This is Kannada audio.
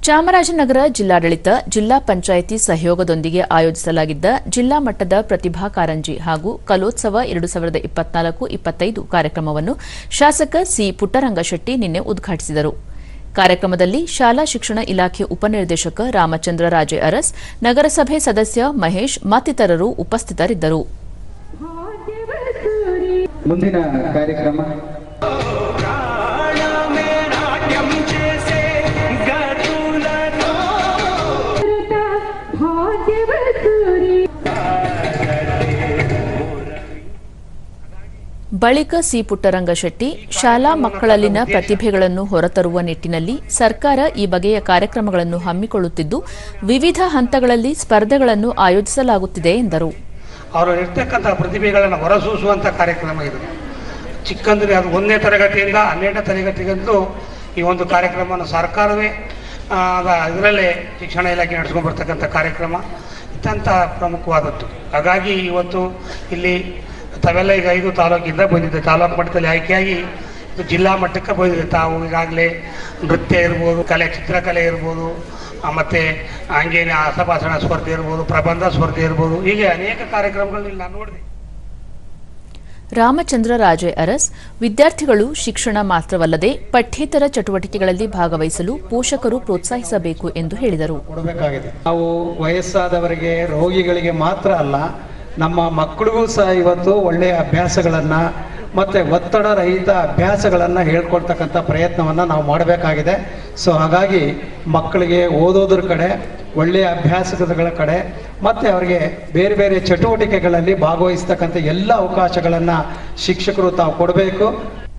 ಚಾಮರಾಜನಗರ ಜಿಲ್ಲಾಡಳಿತ ಜಿಲ್ಲಾ ಪಂಚಾಯಿತಿ ಸಹಯೋಗದೊಂದಿಗೆ ಆಯೋಜಿಸಲಾಗಿದ್ದ ಜಿಲ್ಲಾ ಮಟ್ಟದ ಪ್ರತಿಭಾ ಕಾರಂಜಿ ಹಾಗೂ ಕಲೋತ್ಸವ 2024-25 ಕಾರ್ಯಕ್ರಮವನ್ನು ಶಾಸಕ ಸಿ ಪುಟ್ಟರಂಗಶೆಟ್ಟಿ ನಿನ್ನೆ ಉದ್ಘಾಟಿಸಿದರು. ಕಾರ್ಯಕ್ರಮದಲ್ಲಿ ಶಾಲಾ ಶಿಕ್ಷಣ ಇಲಾಖೆ ಉಪನಿರ್ದೇಶಕ ರಾಮಚಂದ್ರ ರಾಜೆ ಅರಸ್, ನಗರಸಭೆ ಸದಸ್ಯ ಮಹೇಶ್ ಮತ್ತಿತರರು ಉಪಸ್ಥಿತರಿದ್ದರು. ಮುಂದಿನ ಕಾರ್ಯಕ್ರಮ ಬಳಿಕ ಸಿ ಪುಟ್ಟರಂಗಶೆಟ್ಟಿ, ಶಾಲಾ ಮಕ್ಕಳಲ್ಲಿನ ಪ್ರತಿಭೆಗಳನ್ನು ಹೊರತರುವ ನಿಟ್ಟಿನಲ್ಲಿ ಸರ್ಕಾರ ಈ ಬಗೆಯ ಕಾರ್ಯಕ್ರಮಗಳನ್ನು ಹಮ್ಮಿಕೊಳ್ಳುತ್ತಿದ್ದು, ವಿವಿಧ ಹಂತಗಳಲ್ಲಿ ಸ್ಪರ್ಧೆಗಳನ್ನು ಆಯೋಜಿಸಲಾಗುತ್ತಿದೆ ಎಂದರು. ಅವರು ಇರ್ತಕ್ಕಂಥ ಪ್ರತಿಭೆಗಳನ್ನು ಹೊರಸೂಸುವಂಥ ಕಾರ್ಯಕ್ರಮ ಇದು. ಚಿಕ್ಕಂದ್ರೆ ಅದು 1ನೇ ತರಗತಿಯಿಂದ 12ನೇ ತರಗತಿಗಂತೂ ಈ ಒಂದು ಕಾರ್ಯಕ್ರಮವನ್ನು ಸರ್ಕಾರವೇ ಇದರಲ್ಲೇ ಶಿಕ್ಷಣ ಇಲಾಖೆ ನಡೆಸ್ಕೊಂಡು ಬರ್ತಕ್ಕಂಥ ಕಾರ್ಯಕ್ರಮ ಅತ್ಯಂತ ಪ್ರಮುಖವಾದದ್ದು. ಹಾಗಾಗಿ ಇವತ್ತು ಇಲ್ಲಿ ತಾವೆಲ್ಲ ಈಗ 5 ತಾಲೂಕಿಂದ ಬಂದಿದೆ. ತಾಲೂಕು ಮಟ್ಟದಲ್ಲಿ ಆಯ್ಕೆಯಾಗಿ ಇದು ಜಿಲ್ಲಾ ಮಟ್ಟಕ್ಕೆ ಬಂದಿದೆ. ತಾವು ಈಗಾಗಲೇ ನೃತ್ಯ ಇರ್ಬೋದು, ಚಿತ್ರಕಲೆ ಇರ್ಬೋದು, ಮತ್ತು ಅಂಗೇನ ಹಸಭಾಷಣ ಸ್ಪರ್ಧೆ ಇರ್ಬೋದು, ಪ್ರಬಂಧ ಸ್ಪರ್ಧೆ ಇರ್ಬೋದು, ಹೀಗೆ ಅನೇಕ ಕಾರ್ಯಕ್ರಮಗಳಲ್ಲಿ ನಾನು ನೋಡಿದೆ. ರಾಮಚಂದ್ರ ರಾಜೆ ಅರಸ್, ವಿದ್ಯಾರ್ಥಿಗಳು ಶಿಕ್ಷಣ ಮಾತ್ರವಲ್ಲದೆ ಪಠ್ಯೇತರ ಚಟುವಟಿಕೆಗಳಲ್ಲಿ ಭಾಗವಹಿಸಲು ಪೋಷಕರು ಪ್ರೋತ್ಸಾಹಿಸಬೇಕು ಎಂದು ಹೇಳಿದರು. ನಾವು ವಯಸ್ಸಾದವರಿಗೆ, ರೋಗಿಗಳಿಗೆ ಮಾತ್ರ ಅಲ್ಲ, ನಮ್ಮ ಮಕ್ಕಳಿಗೂ ಸಹ ಇವತ್ತು ಒಳ್ಳೆಯ ಅಭ್ಯಾಸಗಳನ್ನು ಮತ್ತು ಒತ್ತಡ ರಹಿತ ಅಭ್ಯಾಸಗಳನ್ನು ಹೇಳ್ಕೊಡ್ತಕ್ಕಂಥ ಪ್ರಯತ್ನವನ್ನು ನಾವು ಮಾಡಬೇಕಾಗಿದೆ. ಸೊ ಹಾಗಾಗಿ ಮಕ್ಕಳಿಗೆ ಓದೋದ್ರ ಕಡೆ, ಒಳ್ಳೆಯ ಅಭ್ಯಾಸಗಳ ಕಡೆ ಮತ್ತು ಅವರಿಗೆ ಬೇರೆ ಬೇರೆ ಚಟುವಟಿಕೆಗಳಲ್ಲಿ ಭಾಗವಹಿಸ್ತಕ್ಕಂಥ ಎಲ್ಲ ಅವಕಾಶಗಳನ್ನು ಶಿಕ್ಷಕರು ತಾವು ಕೊಡಬೇಕು.